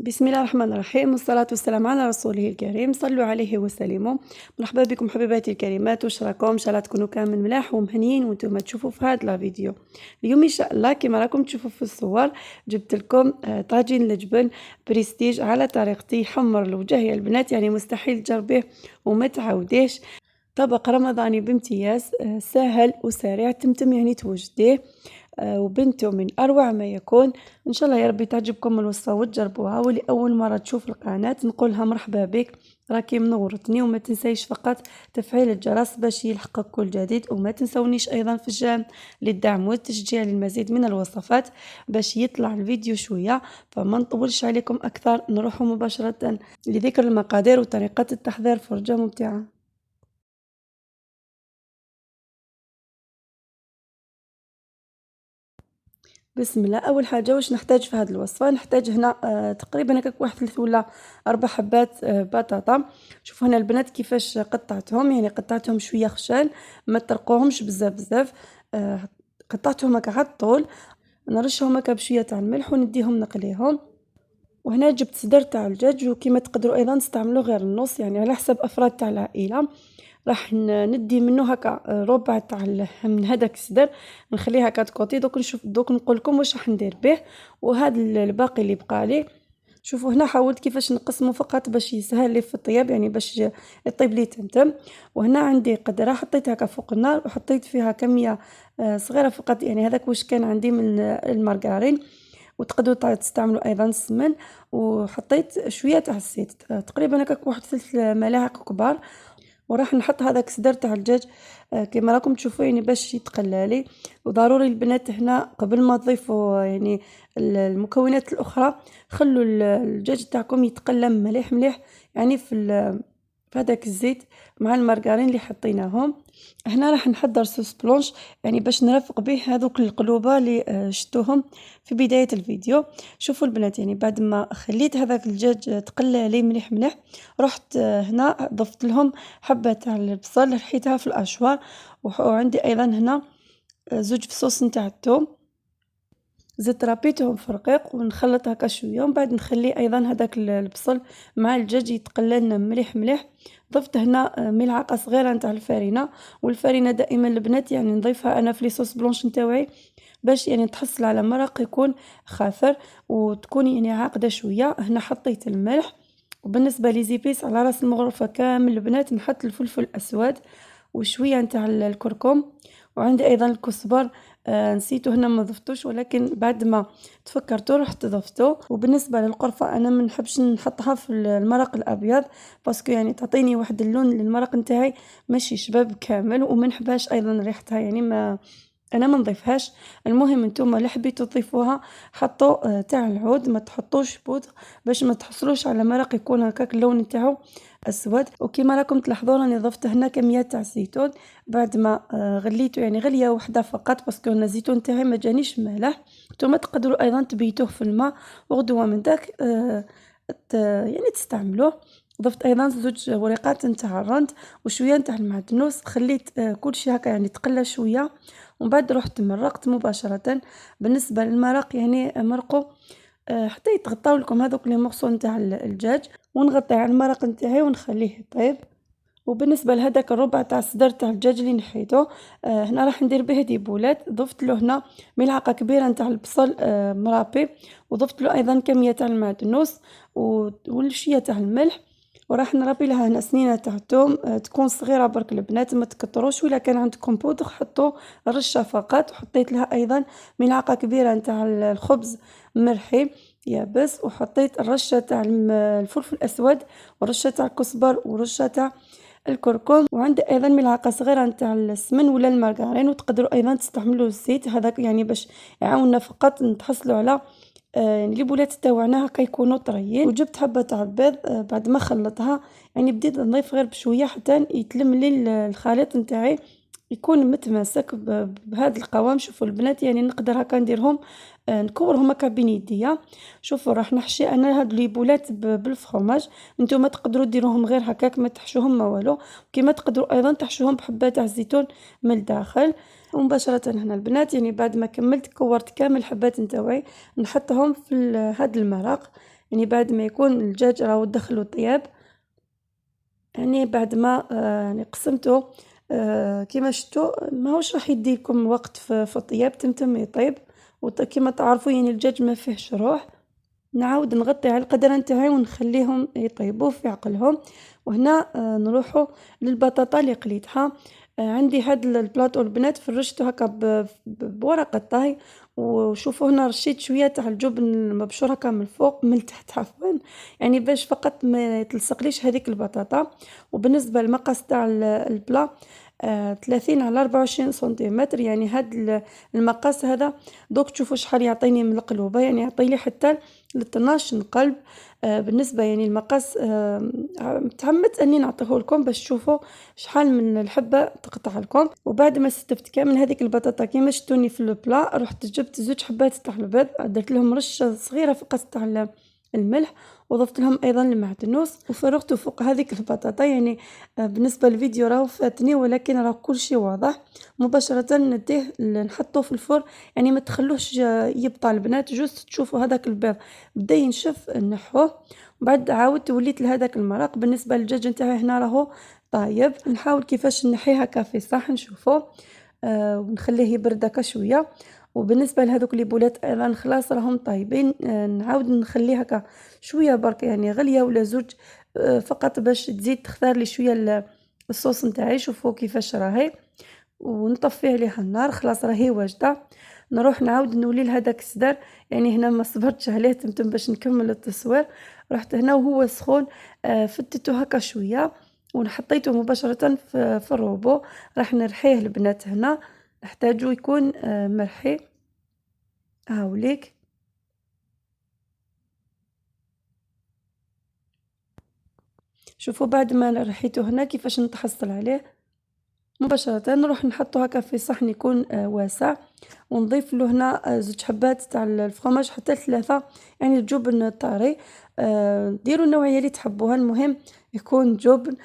بسم الله الرحمن الرحيم، والصلاة والسلام على رسوله الكريم، صلوا عليه وسلموا. مرحبا بكم حبيباتي الكريمات، واش راكم؟ ان شاء الله تكونوا كامل ملاح ومهنيين وانتم تشوفوا في هذا الفيديو. اليوم ان شاء الله كما راكم تشوفوا في الصور جبت لكم طاجين الجبن بريستيج على طريقتي، يحمر الوجه يا البنات، يعني مستحيل تجربيه وما تعاوديش. طبق رمضاني بامتياز، سهل وسريع، تمتم يعني توجديه وبنته من أروع ما يكون. إن شاء الله يا ربي تعجبكم الوصفة وتجربوها، واللي أول مرة تشوف القناة نقولها مرحبا بك، راكي منورتني. وما تنسيش فقط تفعيل الجرس باش يلحقك كل جديد، وما تنسونيش أيضا في للدعم والتشجيع للمزيد من الوصفات باش يطلع الفيديو شوية. فما نطولش عليكم أكثر، نروح مباشرة لذكر المقادير وطريقة التحضير، فرجة ممتعة. بسم الله. اول حاجه واش نحتاج في هذه الوصفه؟ نحتاج هنا تقريبا هكاك واحد 3 ولا 4 حبات بطاطا. شوفوا هنا البنات كيفاش قطعتهم، يعني قطعتهم شويه خشن، ما ترقوهمش بزاف بزاف. آه، قطعتهم هكا على الطول، نرشهم هكا بشويه تاع الملح ونديهم نقليهم. وهنا جبت صدر تاع الدجاج، وكما تقدروا ايضا تستعملوا غير النص، يعني على حسب افراد تاع العائله. راح ندي منه هكا ربع تاع من هذاك الصدر، نخليه هكا تكوتي. دوك نقول لكم واش راح ندير به. وهذا الباقي اللي بقى لي، شوفوا هنا حاولت كيفاش نقسمه فقط باش يسهل لي في الطياب، يعني باش يطيب لي تمتم. وهنا عندي قدره حطيتها هكا فوق النار، وحطيت فيها كميه صغيره فقط، يعني هذاك واش كان عندي من المارغرين. وتقدروا تستعملوا ايضا السمن. وحطيت شويه تاع الزيت، تقريبا هكاك واحد 3 ملاعق كبار. وراح نحط هذاك الصدر تاع الدجاج كما راكم تشوفوا، يعني باش يتقلى لي. وضروري البنات هنا قبل ما تضيفوا يعني المكونات الاخرى، خلوا الدجاج تاعكم يتقلى مليح مليح، يعني في هذاك الزيت مع المارغرين اللي حطيناهم. هنا راح نحضر صوص بلونش، يعني باش نرافق به هذوك القلوبه اللي شفتوهم في بدايه الفيديو. شوفوا البنات، يعني بعد ما خليت هذاك الدجاج تقلى لي مليح مليح، رحت هنا ضفت لهم حبه تاع البصل، رحيتها في الاشوار. وعندي ايضا هنا زوج فصوص نتاع الثوم، زدت رابيتهم في رقيق ونخلط هكا شويه، ومن بعد نخلي ايضا هذاك البصل مع الدجاج يتقلى لنا مليح مليح. ضفت هنا ملعقه صغيره نتاع الفرينه. والفرينه دائما البنات يعني نضيفها انا في لي صوص بلونش نتاوعي، باش يعني تحصل على مرق يكون خاثر وتكون يعني عاقده شويه. هنا حطيت الملح. وبالنسبه لي زيبيس على راس المغرفه كامل البنات نحط الفلفل الاسود وشويه نتاع الكركم. وعندي ايضا الكزبر، نسيته هنا ما ضفتوش، ولكن بعد ما تفكرته رحت ضفته. وبالنسبه للقرفه انا ما نحبش نحطها في المرق الابيض، باسكو يعني تعطيني واحد اللون للمرق نتاعي ماشي شباب كامل، وما نحبهاش ايضا ريحتها، يعني ما انا ما نضيفهاش. المهم انتم اللي حبيتوا تضيفوها حطوا تاع العود، ما تحطوش بودر باش ما تحصلوش على مرق يكون هكاك اللون نتاعو اسود. وكما راكم تلاحظوا راني ضفت هنا كميه تاع الزيتون بعد ما غليته، يعني غليه واحده فقط، باسكو انا الزيتون تاعي ما جانيش مالح. نتوما تقدروا ايضا تبيتوه في الماء وغدوه من داك يعني تستعملوه. ضفت ايضا زوج ورقات نتاع الرند وشويه نتاع المعدنوس، خليت كل شيء هكا يعني تقلى شويه، ومن بعد رحت مرقت مباشره. بالنسبه للمرق يعني مرقوا حتى يتغطاو لكم هذوك لي مورسو نتاع الدجاج، ونغطي على المرق نتاعي ونخليه يطيب. وبالنسبه لهذاك الربع تاع الصدر تاع الدجاج اللي نحيته، هنا راح ندير به ديبولات. ضفت له هنا ملعقه كبيره نتاع البصل مرابي، وضفت له ايضا كميه تاع المعدنوس وشويه تاع الملح. وراح نربي لها هنا سنينه تاع الثوم، تكون صغيره برك البنات، ما تكتروش، ولا كان عندكم بودر حطوا رشه فقط. وحطيت لها ايضا ملعقه كبيره نتاع الخبز مرحي يابس، وحطيت الرشه تاع الفلفل الاسود ورشه تاع الكزبر ورشه تاع الكركم. وعندي ايضا ملعقه صغيره نتاع السمن ولا المارغرين، وتقدروا ايضا تستعملوا الزيت هذاك، يعني باش يعاوننا فقط نتحصلوا على يعني لي بولات تاوعنا هكا يكونوا طريين. وجبت حبه تاع البيض، بعد ما خلطها يعني بديت نضيف غير بشويه حتى يتلم لي الخليط نتاعي يكون متماسك بهذا القوام. شوفوا البنات، يعني نقدر هكا نديرهم نكورهم هكا بين يديا. شوفوا راح نحشي انا هاد لي بولات بالفرماج، نتوما تقدروا ديروهم غير هكاك ما تحشوهم ما والو. كما تقدروا ايضا تحشوهم بحبه تاع الزيتون من الداخل. ومباشرة هنا البنات يعني بعد ما كملت كورت كامل الحبات نتاوعي نحطهم في هاد المرق. يعني بعد ما يكون الدجاج راهو دخلو طياب، يعني بعد ما يعني قسمته كيما شفتوا ماهوش راح يديلكم وقت في الطياب، تمتم يطيب. كيما تعرفوا يعني الدجاج ما فيهش روح. نعاود نغطي على القدر نتاعي ونخليهم يطيبوا في عقلهم. وهنا نروحوا للبطاطا اللي قليتها. عندي هاد البلاطو البنات فرشته هكا بورقة طهي. وشوفوا هنا رشيت شوية تاع الجبن المبشور هكا من الفوق من التحت عفوا، يعني باش فقط ما تلصقليش هذيك البطاطا. وبالنسبة للمقاس تاع البلا 30 على 24 سنتيمتر، يعني هاد المقاس هذا دوك تشوفوا شحال يعطيني من القلوبة، يعني يعطيني حتى ل 12 قلب. بالنسبة يعني المقاس تعمدت اني نعطيه لكم باش تشوفوا شحال من الحبة تقطع لكم. وبعد ما استفدت كامل هذيك البطاطا كيما شفتوني في البلا، رحت جبت زوج حبات تاع البيض، درت لهم رشة صغيرة فقط تاع الملح، وضفت لهم ايضا المعدنوس وفرغته فوق هذيك البطاطا. يعني بالنسبة للفيديو راهو فاتني، ولكن راه كل شيء واضح. مباشرة نديه نحطه في الفرن، يعني ما تخلوش يبطى البنات، جوست تشوفوا هذاك البيض بدا ينشف نحوه. وبعد عاودت وليت لهذاك المرق. بالنسبة للدجاج نتاعي هنا راهو طايب، نحاول كيفاش نحيه هكا في صحن شوفوا. ونخليه يبرد هكا شوية. وبالنسبة لهذوك لي بولات ايضا خلاص راهم طايبين. نعاود نخليه هكا شوية برك، يعني غلية ولا زوج فقط باش تزيد تختار لي شوية الصوص نتاعي. شوفوا كيفاش راهي، ونطفي عليها النار. خلاص راهي واجده. نروح نعاود نولي لهداك السدر، يعني هنا ما صبرتش عليه تمتم باش نكمل التصوير. رحت هنا وهو سخون فتته هكا شويه ونحطيته مباشره في الروبو. راح نرحيه البنات، هنا نحتاجو يكون مرحي. هاوليك شوفوا بعد ما رحيته هنا كيفاش نتحصل عليه. مباشرة نروح نحطه هكا في صحن يكون واسع، ونضيف له هنا زوج حبات تاع الفرomاج حتى 3، يعني الجبن الطري. ديروا النوعية اللي تحبوها، المهم يكون جبن.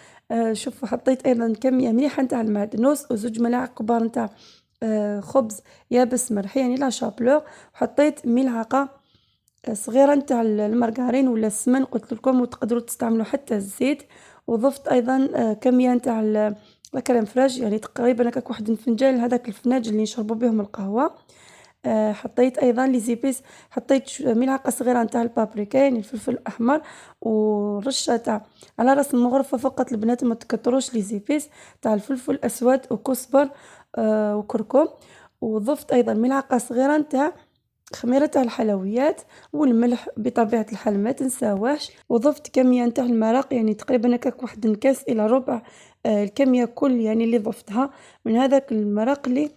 شوفوا حطيت ايضا كمية مليحة نتاع المعدنوس وزوج ملاعق كبار نتاع خبز يابس مرحي يعني لا شابلور. وحطيت ملعقة صغيرة نتاع المارغرين ولا السمن قلت لكم، وتقدروا تستعملوا حتى الزيت. وضفت ايضا كمية نتاع الكريم فريش، يعني تقريبا هكاك واحد الفنجان هذاك الفناج اللي نشربوا بهم القهوة. حطيت ايضا لي زيبيس، حطيت ملعقه صغيره نتاع البابريكا يعني الفلفل الاحمر، ورشه تاع على راس المغرفه فقط البنات، ما تكتروش لي زيبيس تاع الفلفل الاسود وكزبر وكركم. وضفت ايضا ملعقه صغيره نتاع خميرة تاع الحلويات، والملح بطبيعة الحال ما تنساوهش. وضفت كمية نتاع المرق، يعني تقريبا هكاك واحد نكاس الى ربع الكمية كل يعني اللي ضفتها من هذاك المرق اللي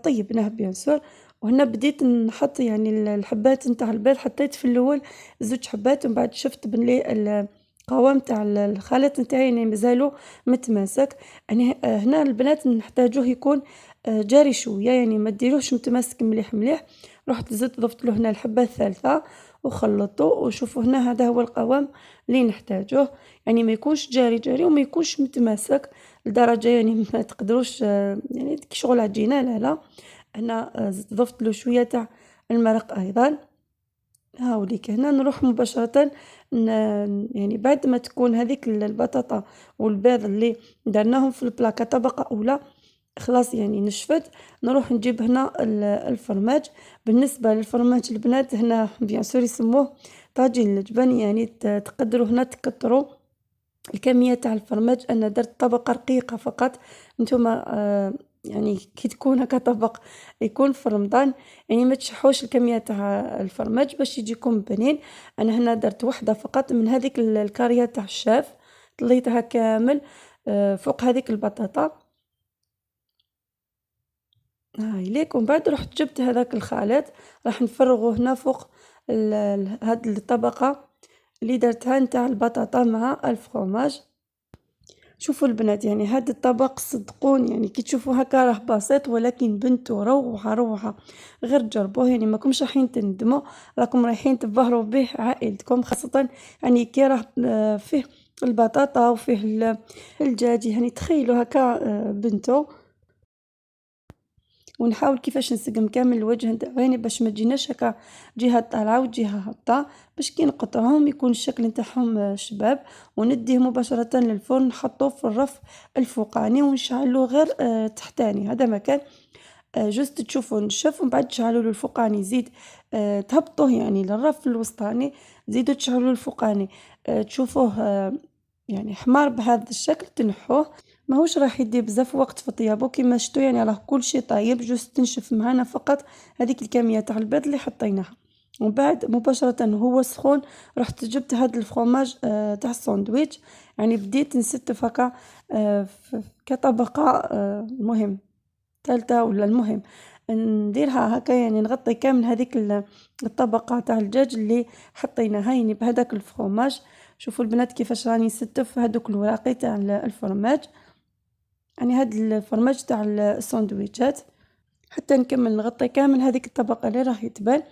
طيبناه بيان سور. وهنا بديت نحط يعني الحبات نتاع البيض، حطيت في الاول زوج حبات، ومن بعد شفت بلي القوام تاع الخليط نتاعي يعني مازالو متماسك. يعني هنا البنات نحتاجوه يكون جاري شويه، يعني ما ديروهش متماسك مليح مليح. رحت زدت ضفت له هنا الحبه الثالثه وخلطته، وشوفوا هنا هذا هو القوام اللي نحتاجوه، يعني ما يكونش جاري جاري وما يكونش متماسك لدرجه يعني ما تقدروش يعني كي شغل عجينه، لا لا. هنا ضفت له شويه تاع المرق ايضا. هاوليك هنا نروح مباشرة يعني بعد ما تكون هذيك البطاطا والبيض اللي درناهم في البلاكة طبقة أولى خلاص يعني نشفت، نروح نجيب هنا الفرماج. بالنسبة للفرماج البنات هنا بيان سور يسموه طاجين الجبن، يعني تقدروا هنا تكتروا الكمية تاع الفرماج. أنا درت طبقة رقيقة فقط. نتوما يعني كي تكون هكا طبق يكون في رمضان، يعني ما تشحوش الكمية تاع الفرماج باش يجيكم بنين. أنا هنا درت وحدة فقط من هذيك الكارية تاع الشاف، طليتها كامل فوق هذيك البطاطا. هاي ليك. ومن بعد رحت جبت هذاك الخليط راح نفرغه هنا فوق هاد الطبقة اللي درتها نتاع البطاطا مع الفرomاج. شوفوا البنات يعني هذا الطبق صدقوني يعني كي تشوفوا هكا راه بسيط، ولكن بنته روعة روعة. غير جربوه يعني ماكمش رايحين تندموا، راكم رايحين تبهروا به عائلتكم، خاصة يعني كي راه فيه البطاطا وفيه الدجاج، يعني تخيلوا هكا بنته. ونحاول كيفاش نسقم كامل الوجه نتاعي باش ما تجيناش هكا جهه طالعه وجهه هابطه، باش كي نقطعهم يكون الشكل نتاعهم شباب. ونديه مباشره للفرن، نحطوه في الرف الفوقاني ونشعلو غير تحتاني، هذا مكان جوست تشوفوا نشف ومن بعد تشعلوا له الفوقاني زيد، تهبطوه يعني للرف الوسطاني، زيدوا تشعلوا الفوقاني، تشوفوه يعني حمار بهذا الشكل تنحوه. ماهوش راح يدي بزاف وقت في طيابو كيما شتو، يعني راه كل شيء طايب، جوست تنشف معانا فقط هذيك الكميه تاع البيض اللي حطيناها. ومن بعد مباشره وهو سخون رحت جبت هذا الفرomاج تاع الساندويتش، يعني بديت نستف هكا كطبقه مهم تالتة ولا المهم نديرها هكا، يعني نغطي كامل هذيك الطبقة تاع الدجاج اللي حطيناها يعني بهذاك الفرomاج. شوفوا البنات كيفاش راني نستف هذوك الوراقي تاع الفرماج، يعني هاد الفرماج تاع الساندويتشات حتى نكمل نغطي كامل هذيك الطبقة اللي راهي تبان.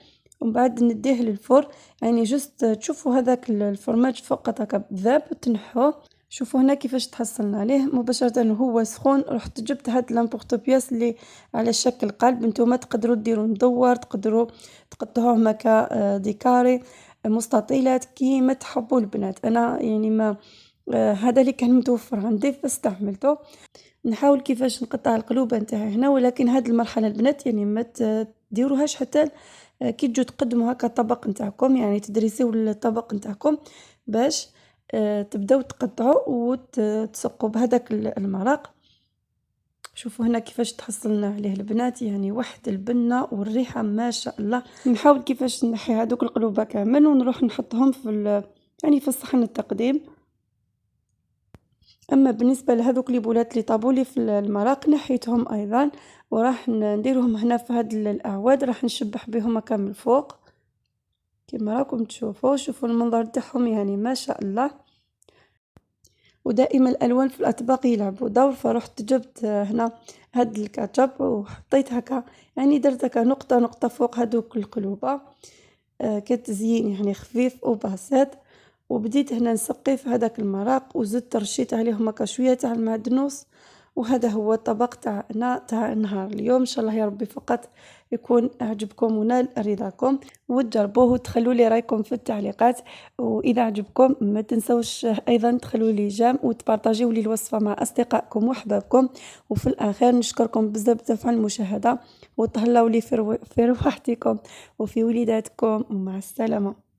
ومن بعد نديه للفرن، يعني جست تشوفوا هذاك الفرماج فقط هكا ذاب تنحوه. شوفوا هنا كيفاش تحصلنا عليه مباشرة وهو سخون. رحت جبت هاد لامبورطو بياس اللي على شكل قلب، نتوما تقدروا ديروا مدور، تقدروا تقطعوه هكا ديكاري مستطيلات كيما تحبوا البنات. انا يعني ما هذا اللي كان متوفر عندي فاستعملته. نحاول كيفاش نقطع القلوبة نتاعي هنا، ولكن هاد المرحلة البنات يعني ما تديروهاش حتى كي تجوا تقدموا هكا الطبق نتاعكم، يعني تدرسوا الطبق نتاعكم باش تبداو تقطعوا وتسقوا بهذاك المرق. شوفوا هنا كيفاش تحصلنا عليه البنات، يعني واحد البنة والريحة ما شاء الله. نحاول كيفاش نحي هذوك القلوبة كامل ونروح نحطهم في يعني في الصحن التقديم. اما بالنسبه لهذوك لي بولات اللي طابولي في المراق نحيتهم ايضا، وراح نديرهم هنا في هاد الاعواد، راح نشبح بهم هكا من الفوق كما راكم تشوفوا. شوفوا المنظر تاعهم يعني ما شاء الله. ودائما الالوان في الاطباق يلعبوا دور، فرحت جبت هنا هاد الكاتشب وحطيت هكا، يعني درت هكا نقطه نقطه فوق هذوك القلوبه كتزيين يعني خفيف وبسيط. وبديت هنا نسقي في هذاك المرق وزدت رشيت عليهم هكا شويه تاع المعدنوس. وهذا هو الطبق تاعنا تاع النهار اليوم. ان شاء الله يا ربي فقط يكون اعجبكم ونال رضاكم، وتجربوه وتخلوا لي رايكم في التعليقات. واذا عجبكم ما تنسوش ايضا تخلوا لي جام وتبارطاجيو لي الوصفه مع اصدقائكم واحبابكم. وفي الاخير نشكركم بزاف على المشاهده، وتهلاو لي في رواحتكم وفي وليداتكم، ومع السلامه.